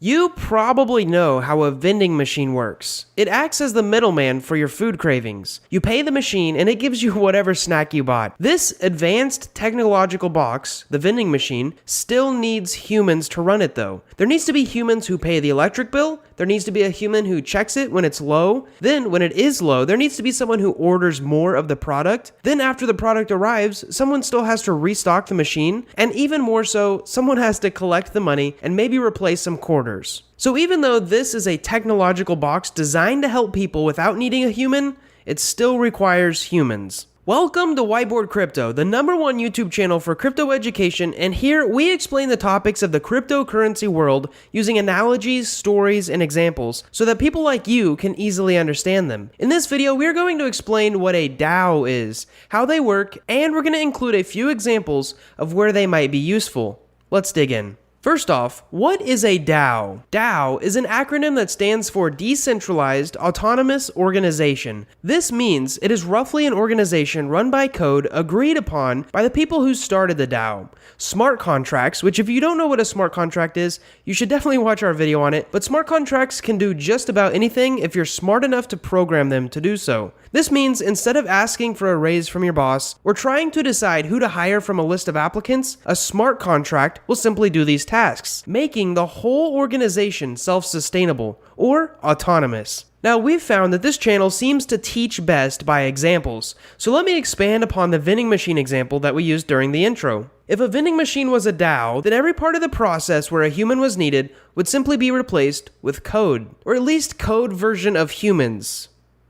You probably know how a vending machine works. It acts as the middleman for your food cravings. You pay the machine and it gives you whatever snack you bought. This advanced technological box, the vending machine, still needs humans to run it though. There needs to be humans who pay the electric bill. There needs to be a human who checks it when it's low. Then when it is low, there needs to be someone who orders more of the product. Then after the product arrives, someone still has to restock the machine. And even more so, someone has to collect the money and maybe replace some quarters. So even though this is a technological box designed to help people without needing a human, it still requires humans. Welcome to Whiteboard Crypto, the #1 YouTube channel for crypto education, and here we explain the topics of the cryptocurrency world using analogies, stories, and examples so that people like you can easily understand them. In this video, we're going to explain what a DAO is, how they work, and we're going to include a few examples of where they might be useful. Let's dig in. First off, what is a DAO? DAO is an acronym that stands for Decentralized Autonomous Organization. This means it is roughly an organization run by code agreed upon by the people who started the DAO. Smart contracts, which if you don't know what a smart contract is, you should definitely watch our video on it, but smart contracts can do just about anything if you're smart enough to program them to do so. This means instead of asking for a raise from your boss or trying to decide who to hire from a list of applicants, a smart contract will simply do these tasks, making the whole organization self-sustainable or autonomous. Now, we've found that this channel seems to teach best by examples, so let me expand upon the vending machine example that we used during the intro. If a vending machine was a DAO, then every part of the process where a human was needed would simply be replaced with code, or at least code version of humans.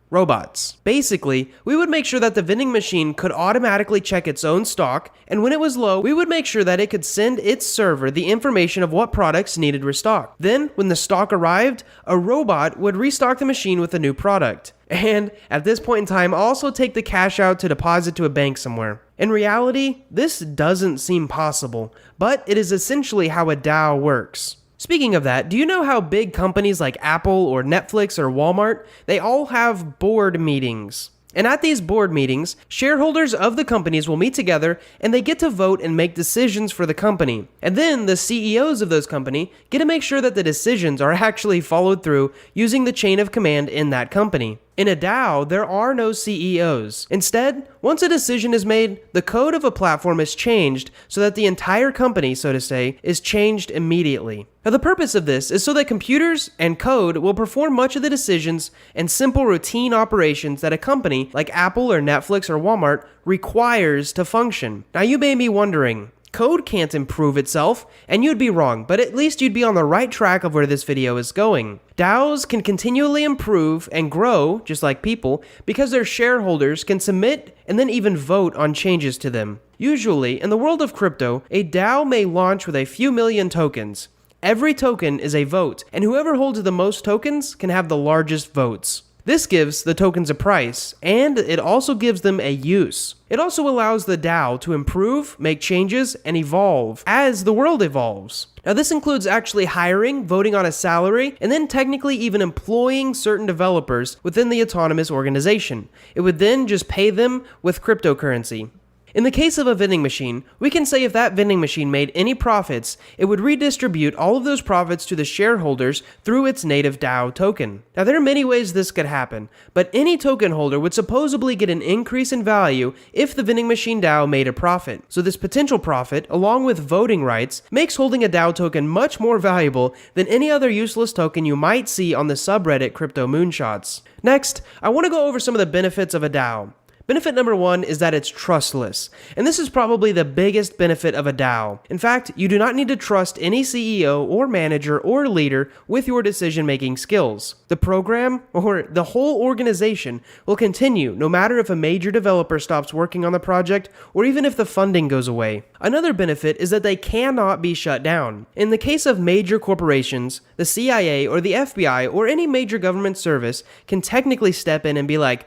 Robots. Basically, we would make sure that the vending machine could automatically check its own stock, and when it was low, we would make sure that it could send its server the information of what products needed restocked. Then, when the stock arrived, a robot would restock the machine with a new product. And at this point in time, also take the cash out to deposit to a bank somewhere. In reality, this doesn't seem possible, but it is essentially how a DAO works. Speaking of that, do you know how big companies like Apple or Netflix or Walmart, they all have board meetings? And at these board meetings, shareholders of the companies will meet together and they get to vote and make decisions for the company. And then the CEOs of those companies get to make sure that the decisions are actually followed through using the chain of command in that company. In a DAO, there are no CEOs. Instead, once a decision is made, the code of a platform is changed so that the entire company, so to say, is changed immediately. Now, the purpose of this is so that computers and code will perform much of the decisions and simple routine operations that a company like Apple or Netflix or Walmart requires to function. Now, you may be wondering, code can't improve itself, and you'd be wrong, but at least you'd be on the right track of where this video is going. DAOs can continually improve and grow, just like people, because their shareholders can submit and then even vote on changes to them. Usually, in the world of crypto, a DAO may launch with a few million tokens. Every token is a vote, and whoever holds the most tokens can have the largest votes. This gives the tokens a price, and it also gives them a use. It also allows the DAO to improve, make changes, and evolve as the world evolves. Now, this includes actually hiring, voting on a salary, and then technically even employing certain developers within the autonomous organization. It would then just pay them with cryptocurrency. In the case of a vending machine, we can say if that vending machine made any profits, it would redistribute all of those profits to the shareholders through its native DAO token. Now, there are many ways this could happen, but any token holder would supposedly get an increase in value if the vending machine DAO made a profit. So this potential profit, along with voting rights, makes holding a DAO token much more valuable than any other useless token you might see on the subreddit Crypto Moonshots. Next, I want to go over some of the benefits of a DAO. Benefit number 1 is that it's trustless, and this is probably the biggest benefit of a DAO. In fact, you do not need to trust any CEO or manager or leader with your decision-making skills. The program, or the whole organization, will continue no matter if a major developer stops working on the project or even if the funding goes away. Another benefit is that they cannot be shut down. In the case of major corporations, the CIA or the FBI or any major government service can technically step in and be like,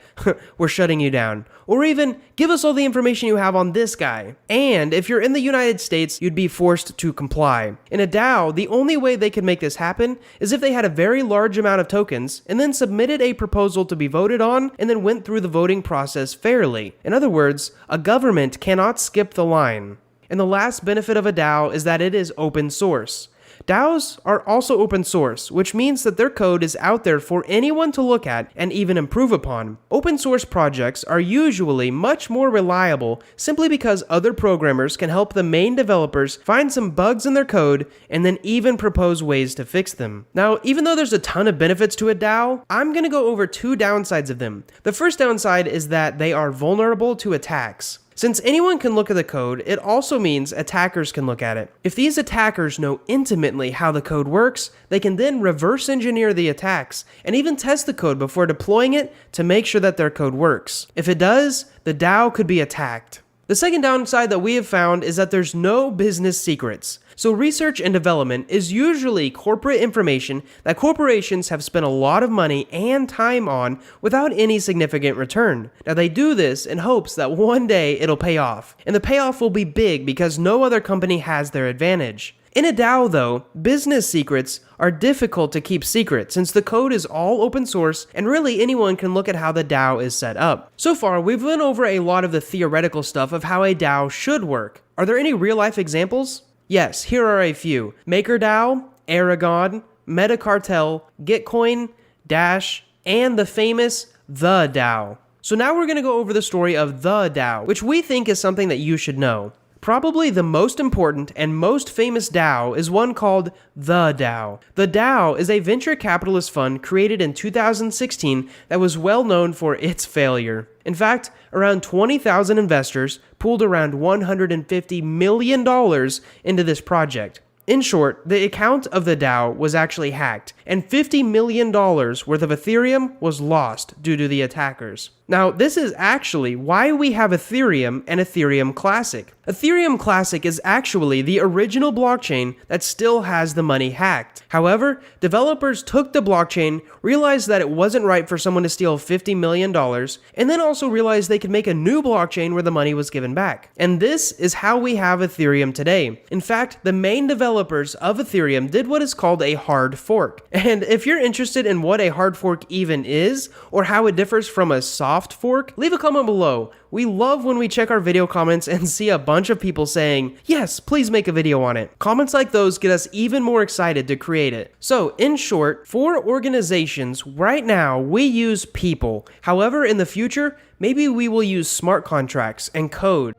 we're shutting you down. Or even, give us all the information you have on this guy. And if you're in the United States, you'd be forced to comply. In a DAO, the only way they could make this happen is if they had a very large amount of tokens and then submitted a proposal to be voted on and then went through the voting process fairly. In other words, a government cannot skip the line. And the last benefit of a DAO is that it is open source. DAOs are also open source, which means that their code is out there for anyone to look at and even improve upon. Open source projects are usually much more reliable simply because other programmers can help the main developers find some bugs in their code and then even propose ways to fix them. Now, even though there's a ton of benefits to a DAO, I'm going to go over two downsides of them. The first downside is that they are vulnerable to attacks. Since anyone can look at the code, it also means attackers can look at it. If these attackers know intimately how the code works, they can then reverse engineer the attacks and even test the code before deploying it to make sure that their code works. If it does, the DAO could be attacked. The second downside that we have found is that there's no business secrets. So research and development is usually corporate information that corporations have spent a lot of money and time on without any significant return. Now they do this in hopes that one day it'll pay off, and the payoff will be big because no other company has their advantage. In a DAO though, business secrets are difficult to keep secret since the code is all open source and really anyone can look at how the DAO is set up. So far, we've went over a lot of the theoretical stuff of how a DAO should work. Are there any real-life examples? Yes, here are a few. MakerDAO, Aragon, Metacartel, Gitcoin, Dash, and the famous The DAO. So now we're going to go over the story of The DAO, which we think is something that you should know. Probably the most important and most famous DAO is one called The DAO. The DAO is a venture capitalist fund created in 2016 that was well known for its failure. In fact, around 20,000 investors pooled around $150 million into this project. In short, the account of the DAO was actually hacked, and $50 million worth of Ethereum was lost due to the attackers. Now, this is actually why we have Ethereum and Ethereum Classic. Ethereum Classic is actually the original blockchain that still has the money hacked. However, developers took the blockchain, realized that it wasn't right for someone to steal $50 million, and then also realized they could make a new blockchain where the money was given back. And this is how we have Ethereum today. In fact, the main developers of Ethereum did what is called a hard fork. And if you're interested in what a hard fork even is, or how it differs from a soft fork, leave a comment below. We love when we check our video comments and see a bunch of people saying, yes, please make a video on it. Comments like those get us even more excited to create it. So, in short, for organizations, right now, we use people. However, in the future, maybe we will use smart contracts and code.